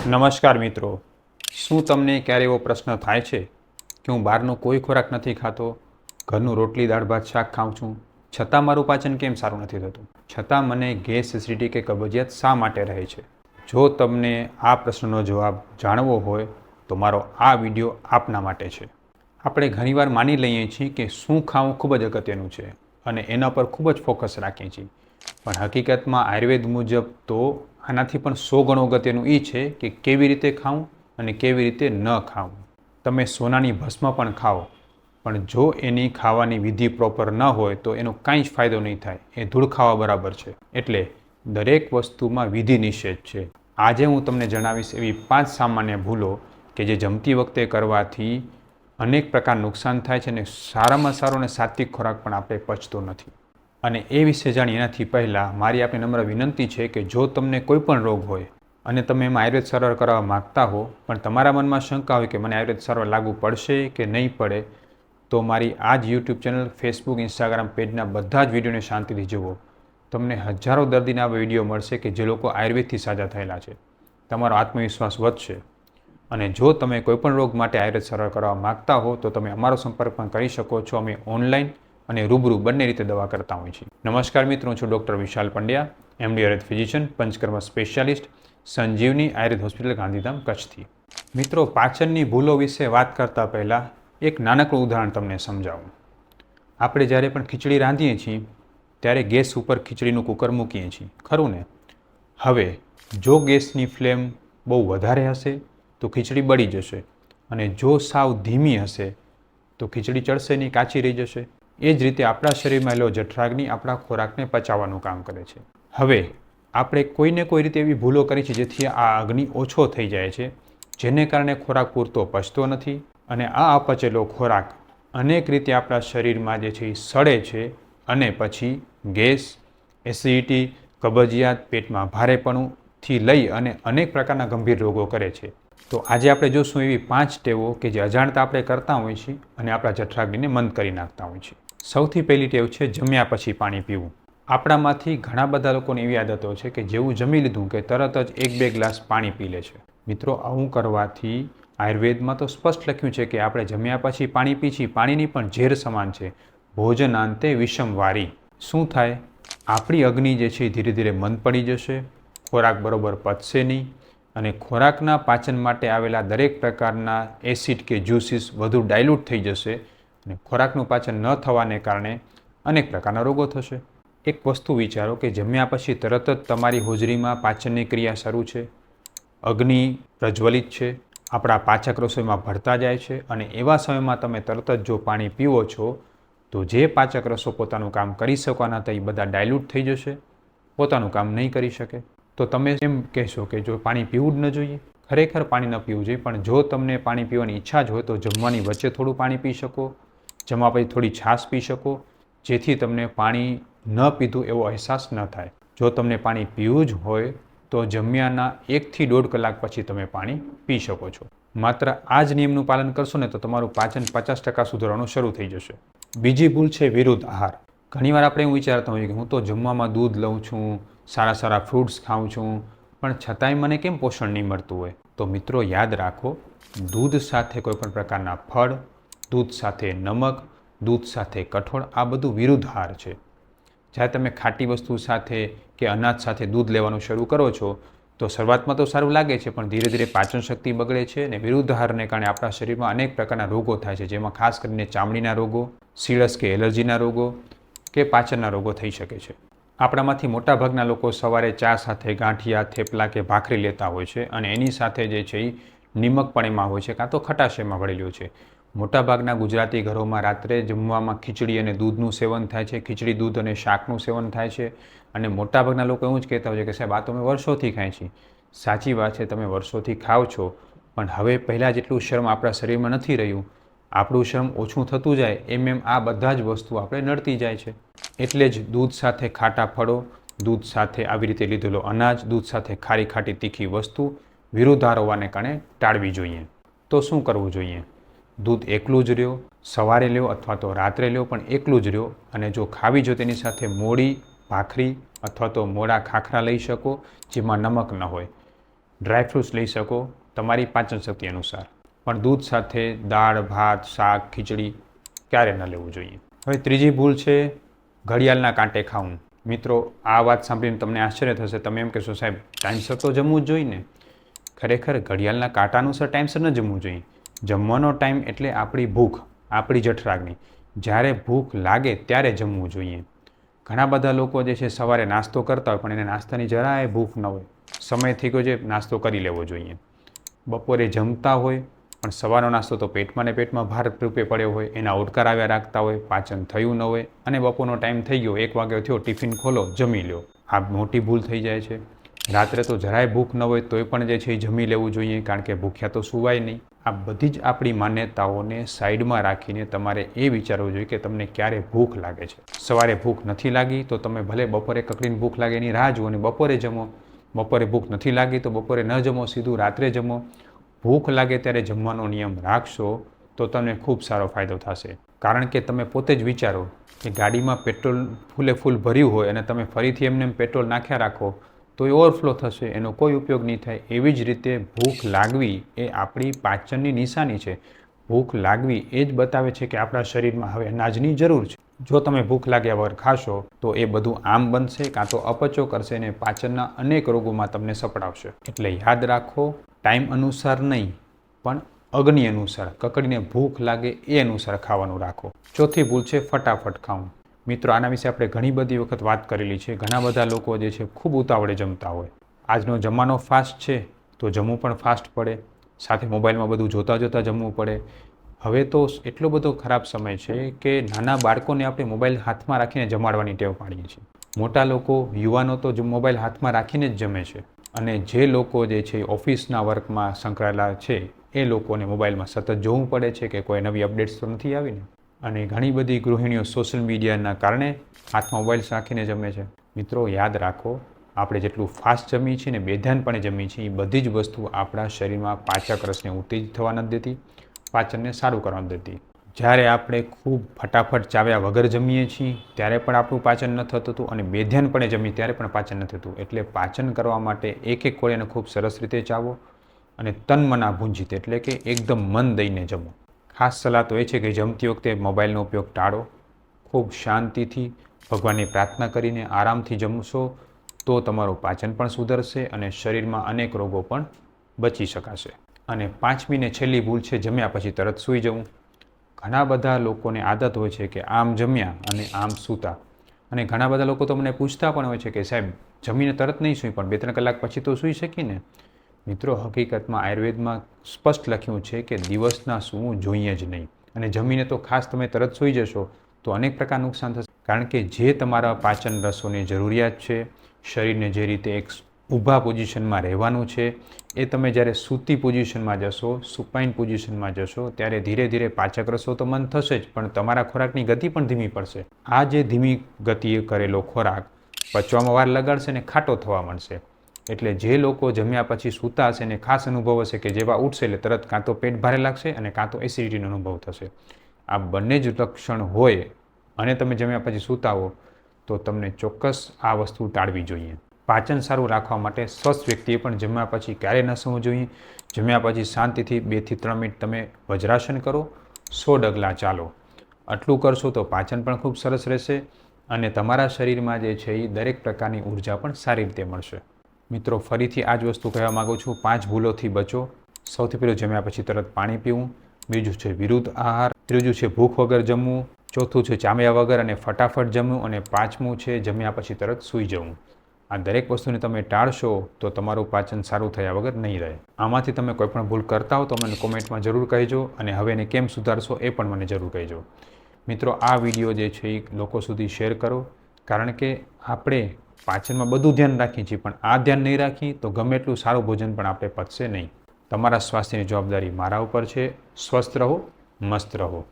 નમસ્કાર મિત્રો, શું તમને ક્યારે એવો પ્રશ્ન થાય છે કે હું બહારનો કોઈ ખોરાક નથી ખાતો, ઘરનું રોટલી દાળ ભાત શાક ખાઉં છું, છતાં મારું પાચન કેમ સારું નથી થતું, છતાં મને ગેસ, એસિડિટી કે કબજિયાત શા માટે રહે છે? જો તમને આ પ્રશ્નનો જવાબ જાણવો હોય તો મારો આ વિડીયો આપના માટે છે. આપણે ઘણીવાર માની લઈએ છીએ કે શું ખાવું ખૂબ જ અગત્યનું છે અને એના પર ખૂબ જ ફોકસ રાખીએ છીએ, પણ હકીકતમાં આયુર્વેદ મુજબ તો આનાથી પણ 100 ગણું અગત્યનું એ છે કે કેવી રીતે ખાવું અને કેવી રીતે ન ખાવું. તમે સોનાની ભસ્મ પણ ખાઓ, પણ જો એની ખાવાની વિધિ પ્રોપર ન હોય તો એનો કાંઈ જ ફાયદો નહીં થાય, એ ધૂળ ખાવા બરાબર છે. એટલે દરેક વસ્તુમાં વિધિ નિષેધ છે. આજે હું તમને જણાવીશ એવી 5 સામાન્ય ભૂલો કે જે જમતી વખતે કરવાથી અનેક પ્રકાર નુકસાન થાય છે અને સારામાં સારો અને સાત્વિક ખોરાક પણ આપણે પચતો નથી. અને એ વિશે જાણી એનાથી પહેલાં મારી આપને નમ્ર વિનંતી છે કે જો તમને કોઈ પણ રોગ હોય અને તમે એમાં આયુર્વેદ સારવાર કરાવવા માગતા હો, પણ તમારા મનમાં શંકા હોય કે મને આયુર્વેદ સારવાર લાગુ પડશે કે નહીં પડે, તો મારી આ જ યુટ્યુબ ચેનલ, ફેસબુક, ઇન્સ્ટાગ્રામ પેજના બધા જ વિડીયોને શાંતિથી જુઓ. તમને હજારો દર્દીના આવા વિડીયો મળશે કે જે લોકો આયુર્વેદથી સાજા થયેલા છે. તમારો આત્મવિશ્વાસ વધશે. અને જો તમે કોઈપણ રોગ માટે આયુર્વેદ સારવાર કરાવવા માગતા હો તો તમે અમારો સંપર્ક પણ કરી શકો છો. અમે ઓનલાઈન અને રૂબરૂ બંને રીતે દવા કરતા હોઈએ છીએ. નમસ્કાર મિત્રો, હું છું doctor Vishal Pandya, MD Ayurveda physician, Panchakarma specialist, Sanjivani Ayurveda hospital, Gandhidham, કચ્છથી. મિત્રો, પાચનની ભૂલો વિશે વાત કરતાં પહેલાં એક નાનકડું ઉદાહરણ તમને સમજાવું. આપણે જ્યારે પણ ખીચડી રાંધીએ છીએ ત્યારે ગેસ ઉપર ખીચડીનું કુકર મૂકીએ છીએ, ખરું ને? હવે જો ગેસની ફ્લેમ બહુ વધારે હશે તો ખીચડી બળી જશે, અને જો સાવ ધીમી હશે તો ખીચડી ચડશે નહીં, કાચી રહી જશે. એ જ રીતે આપણા શરીરમાં રહેલો જઠરાગ્નિ આપણા ખોરાકને પચાવવાનું કામ કરે છે. હવે આપણે કોઈને કોઈ રીતે એવી ભૂલો કરી છે જેથી આ અગ્નિ ઓછો થઈ જાય છે, જેને કારણે ખોરાક પૂરતો પચતો નથી, અને આ અપચેલો ખોરાક અનેક રીતે આપણા શરીરમાં જે છે એ સડે છે અને પછી ગેસ, એસિડિટી, કબજિયાત, પેટમાં ભારેપણુંથી લઈ અને અનેક પ્રકારના ગંભીર રોગો કરે છે. તો આજે આપણે જોશું એવી 5 ટેવો કે જે અજાણતા આપણે કરતા હોઈએ છીએ અને આપણા જઠરાગ્નિને મંદ કરી નાખતા હોઈએ છીએ. સૌથી પહેલી ટેવ છે જમ્યા પછી પાણી પીવું. આપણામાંથી ઘણા બધા લોકોની એવી આદતો છે કે જેવું જમી લીધું કે તરત જ 1-2 ગ્લાસ પાણી પી લે છે. મિત્રો, આવું કરવાથી આયુર્વેદમાં તો સ્પષ્ટ લખ્યું છે કે આપણે જમ્યા પછી પાણી પી છીએ, પાણીની પણ ઝેર સમાન છે. ભોજનાંતે વિષમ વારી. શું થાય? આપણી અગ્નિ જે છે એ ધીરે ધીરે મંદ પડી જશે, ખોરાક બરોબર પચશે નહીં, અને ખોરાકના પાચન માટે આવેલા દરેક પ્રકારના એસિડ કે જ્યુસીસ વધુ ડાયલ્યુટ થઈ જશે અને ખોરાકનું પાચન ન થવાને કારણે અનેક પ્રકારના રોગો થશે. એક વસ્તુ વિચારો કે જમ્યા પછી તરત જ તમારી હોજરીમાં પાચનની ક્રિયા શરૂ છે, અગ્નિ પ્રજ્વલિત છે, આપણા પાચક રસોઈમાં ભળતા જાય છે, અને એવા સમયમાં તમે તરત જ જો પાણી પીવો છો તો જે પાચક રસો પોતાનું કામ કરી શકવાના હતા એ બધા ડાયલ્યુટ થઈ જશે, પોતાનું કામ નહીં કરી શકે. તો તમે એમ કહેશો કે જો પાણી પીવું જ ન જોઈએ? ખરેખર પાણી ન પીવું જોઈએ, પણ જો તમને પાણી પીવાની ઈચ્છા જ હોય તો જમવાની વચ્ચે થોડું પાણી પી શકો, જમવા પછી થોડી છાશ પી શકો, જેથી તમને પાણી ન પીધું એવો અહેસાસ ન થાય. જો તમને પાણી પીવું જ હોય તો જમ્યાના 1 થી 1.5 કલાક પછી તમે પાણી પી શકો છો. માત્ર આ જ નિયમનું પાલન કરશો ને તો તમારું પાચન 50% સુધરવાનું શરૂ થઈ જશે. બીજી ભૂલ છે વિરુદ્ધ આહાર. ઘણીવાર આપણે એવું વિચારતા હોઈએ કે હું તો જમવામાં દૂધ લઉં છું, સારા સારા ફ્રૂટ્સ ખાઉં છું, પણ છતાંય મને કેમ પોષણ નહીં મળતું હોય? તો મિત્રો, યાદ રાખો, દૂધ સાથે કોઈપણ પ્રકારના ફળ, દૂધ સાથે નમક, દૂધ સાથે કઠોળ, આ બધું વિરુદ્ધ આહાર છે. જ્યારે તમે ખાટી વસ્તુ સાથે કે અનાજ સાથે દૂધ લેવાનું શરૂ કરો છો તો શરૂઆતમાં તો સારું લાગે છે, પણ ધીરે ધીરે પાચન શક્તિ બગડે છે અને વિરુદ્ધ આહારને કારણે આપણા શરીરમાં અનેક પ્રકારના રોગો થાય છે, જેમાં ખાસ કરીને ચામડીના રોગો, સીળસ કે એલર્જીના રોગો કે પાચનના રોગો થઈ શકે છે. આપણામાંથી મોટાભાગના લોકો સવારે ચા સાથે ગાંઠિયા, થેપલા કે ભાખરી લેતા હોય છે, અને એની સાથે જે છે એ નિમક પણ એમાં હોય છે, કાં તો ખટાશ એમાં ભળેલી હોય છે. મોટાભાગના ગુજરાતી ઘરોમાં રાત્રે જમવામાં ખીચડી અને દૂધનું સેવન થાય છે, ખીચડી, દૂધ અને શાકનું સેવન થાય છે, અને મોટાભાગના લોકો એવું જ કહેતા હોય છે કે સાહેબ આ તો અમે વર્ષોથી ખાઈએ છીએ. સાચી વાત છે, તમે વર્ષોથી ખાઓ છો, પણ હવે પહેલાં જેટલું શ્રમ આપણા શરીરમાં નથી રહ્યું. આપણું શ્રમ ઓછું થતું જાય એમ આ બધા જ વસ્તુ આપણે નડતી જાય છે. એટલે જ દૂધ સાથે ખાટા ફળો, દૂધ સાથે આવી રીતે લીધેલો અનાજ, દૂધ સાથે ખારી ખાટી તીખી વસ્તુ વિરુદ્ધ આહાર હોવાને કારણે ટાળવી જોઈએ. તો શું કરવું જોઈએ? દૂધ એકલું જ લ્યો, સવારે લ્યો અથવા તો રાત્રે લ્યો, પણ એકલું જ લ્યો. અને જો ખાવી જો તેની સાથે મોળી ભાખરી અથવા તો મોળા ખાખરા લઈ શકો જેમાં નમક ન હોય. ડ્રાયફ્રૂટ્સ લઈ શકો તમારી પાચન શક્તિ અનુસાર, પણ દૂધ સાથે દાળ, ભાત, શાક, ખીચડી ક્યારે ન લેવું જોઈએ. હવે ત્રીજી ભૂલ છે ઘડિયાળના કાંટે ખાવું. મિત્રો, આ વાત સાંભળીને તમને આશ્ચર્ય થશે. તમે એમ કહેશો, સાહેબ ટાઈમસર તો જમવું જ જોઈએ ને. ખરેખર ઘડિયાળના કાંટા અનુસાર ટાઈમસર ન જમવું જોઈએ. જમવાનો ટાઈમ એટલે આપણી ભૂખ, આપણી જઠરાગ્નિ. જ્યારે ભૂખ લાગે ત્યારે જમવું જોઈએ. ઘણા બધા લોકો જે છે સવારે નાસ્તો કરતા હોય પણ એને નાસ્તાની જરાય ભૂખ ન હોય, સમયથી કોઈ જે નાસ્તો કરી લેવો જોઈએ. બપોરે જમતા હોય પણ સવારનો નાસ્તો તો પેટમાં ને પેટમાં ભાર રૂપે પડ્યો હોય, એના ઓડકાર આવ્યા રાખતા હોય, પાચન થયું ન હોય અને બપોરનો ટાઈમ થઈ ગયો, 1 વાગ્યો થયો, ટિફિન ખોલો, જમી લો. આ મોટી ભૂલ થઈ જાય છે. રાત્રે તો જરાય ભૂખ ન હોય તોય પણ જે છે એ જમી લેવું જોઈએ, કારણ કે ભૂખ્યા તો સુવાય નહીં. આ બધી જ આપણી માન્યતાઓને સાઈડમાં રાખીને તમારે એ વિચારવું જોઈએ કે તમને ક્યારે ભૂખ લાગે છે. સવારે ભૂખ નથી લાગી તો તમે ભલે બપોરે કકડીને ભૂખ લાગે એની રાહ જુઓ અને બપોરે જમો. બપોરે ભૂખ નથી લાગી તો બપોરે ન જમો, સીધું રાત્રે જમો. ભૂખ લાગે ત્યારે જમવાનો નિયમ રાખશો તો તમને ખૂબ સારો ફાયદો થશે. કારણ કે તમે પોતે જ વિચારો કે ગાડીમાં પેટ્રોલ ફૂલે ફૂલ ભર્યું હોય અને તમે ફરીથી એમને પેટ્રોલ નાખ્યા રાખો તો એ ઓવરફ્લો થશે, એનો કોઈ ઉપયોગ નહીં થાય. એવી જ રીતે ભૂખ લાગવી એ આપણી પાચનની નિશાની છે. ભૂખ લાગવી એ જ બતાવે છે કે આપણા શરીરમાં હવે અનાજની જરૂર છે. જો તમે ભૂખ લાગ્યા વગર ખાશો તો એ બધું આમ બનશે, કાં તો અપચો કરશે અને પાચનના અનેક રોગોમાં તમને સપડાવશે. એટલે યાદ રાખો, ટાઈમ અનુસાર નહીં પણ અગ્નિ અનુસાર, કકડીને ભૂખ લાગે એ અનુસાર ખાવાનું રાખો. ચોથી ભૂલ છે ફટાફટ ખાવું. મિત્રો, આના વિશે આપણે ઘણી બધી વખત વાત કરેલી છે. ઘણા બધા લોકો જે છે ખૂબ ઉતાવળે જમતા હોય. આજનો જમાનો ફાસ્ટ છે તો જમવું પણ ફાસ્ટ પડે, સાથે મોબાઈલમાં બધું જોતાં જોતાં જમવું પડે. હવે તો એટલો બધો ખરાબ સમય છે કે નાના બાળકોને આપણે મોબાઈલ હાથમાં રાખીને જમાડવાની ટેવ પાડીએ છીએ. મોટા લોકો, યુવાનો તો મોબાઈલ હાથમાં રાખીને જ જમે છે. અને જે લોકો જે છે ઓફિસના વર્કમાં સંકળાયેલા છે એ લોકોને મોબાઈલમાં સતત જોવું પડે છે કે કોઈ નવી અપડેટ્સ તો નથી આવીને. અને ઘણી બધી ગૃહિણીઓ સોશિયલ મીડિયાના કારણે હાથમાં મોબાઈલ રાખીને જમે છે. મિત્રો, યાદ રાખો, આપણે જેટલું ફાસ્ટ જમીએ છીએ ને બેધ્યાનપણે જમીએ છીએ એ બધી જ વસ્તુ આપણા શરીરમાં પાચક રસને ઉત્તેજિત થવા નથી દેતી, પાચનને સારું કરવા નથી દેતી. જ્યારે આપણે ખૂબ ફટાફટ ચાવ્યા વગર જમીએ છીએ ત્યારે પણ આપણું પાચન ન થતું હતું અને બેધ્યાનપણે જમીએ ત્યારે પણ પાચન ન થતું. એટલે પાચન કરવા માટે એક એક કોળીને ખૂબ સરસ રીતે ચાવો અને તન મના ભૂંજીત એટલે કે એકદમ મન દઈને જમો. ખાસ સલાહ તો એ છે કે જમતી વખતે મોબાઈલનો ઉપયોગ ટાળો. ખૂબ શાંતિથી ભગવાનની પ્રાર્થના કરીને આરામથી જમશો તો તમારું પાચન પણ સુધરશે અને શરીરમાં અનેક રોગો પણ બચી શકાશે. અને 5મી ને છેલ્લી ભૂલ છે જમ્યા પછી તરત સૂઈ જવું. ઘણા બધા લોકોને આદત હોય છે કે આમ જમ્યા અને આમ સૂતા. અને ઘણા બધા લોકો તો મને પૂછતા પણ હોય છે કે સાહેબ જમીને તરત નહીં સૂઈ પણ 2-3 કલાક પછી તો સૂઈ શકીને. મિત્રો, હકીકતમાં આયુર્વેદમાં સ્પષ્ટ લખ્યું છે કે દિવસના સૂવું જોઈએ જ નહીં. અને જમીને તો ખાસ તમે તરત સૂઈ જશો તો અનેક પ્રકાર નુકસાન થશે. કારણ કે જે તમારા પાચન રસોની જરૂરિયાત છે, શરીરને જે રીતે એક ઊભા પોઝિશનમાં રહેવાનું છે, એ તમે જ્યારે સૂતી પોઝિશનમાં જશો, સુપાઇન પોઝિશનમાં જશો ત્યારે ધીરે ધીરે પાચક રસો તો મંદ થશે જ પણ તમારા ખોરાકની ગતિ પણ ધીમી પડશે. આ જે ધીમી ગતિએ કરેલો ખોરાક પચવામાં વાર લગાડશે ને ખાટો થવા માંડશે. એટલે જે લોકો જમ્યા પછી સૂતા હશે ને ખાસ અનુભવ હશે કે જેવા ઉઠશે એટલે તરત કાં તો પેટ ભારે લાગશે અને કાં તો એસિડિટીનો અનુભવ થશે. આ બંને જ લક્ષણ હોય અને તમે જમ્યા પછી સૂતા હો તો તમને ચોક્કસ આ વસ્તુ ટાળવી જોઈએ. પાચન સારું રાખવા માટે સ્વસ્થ વ્યક્તિએ પણ જમ્યા પછી ક્યારેય ન સૂવું જોઈએ. જમ્યા પછી શાંતિથી 2 થી 3 મિનિટ તમે વજ્રાસન કરો, 100 ડગલા ચાલો. આટલું કરશો તો પાચન પણ ખૂબ સરસ રહેશે અને તમારા શરીરમાં જે છે એ દરેક પ્રકારની ઉર્જા પણ સારી રીતે મળશે. મિત્રો, ફરીથી આ જ વસ્તુ કહેવા માગું છું, 5 ભૂલોથી બચો. સૌથી પહેલું જમ્યા પછી તરત પાણી પીવું. બીજું છે વિરુદ્ધ આહાર. ત્રીજું છે ભૂખ વગર જમવું. ચોથું છે ચામ્યા વગર અને ફટાફટ જમવું. અને 5મું છે જમ્યા પછી તરત સૂઈ જવું. આ દરેક વસ્તુને તમે ટાળશો તો તમારું પાચન સારું થયા વગર નહીં રહે. આમાંથી તમે કોઈ પણ ભૂલ કરતા હો તો મને કોમેન્ટમાં જરૂર કહેજો અને હવે એને કેમ સુધારશો એ પણ મને જરૂર કહેજો. મિત્રો, આ વિડીયો જે છે એ લોકો સુધી શેર કરો, કારણ કે આપણે પાચનમાં બધું ધ્યાન રાખીએ છીએ પણ આ ધ્યાન નહીં રાખીએ તો ગમે એટલું સારું ભોજન પણ આપણે પચશે નહીં. તમારા સ્વાસ્થ્યની જવાબદારી મારા ઉપર છે. સ્વસ્થ રહો, મસ્ત રહો.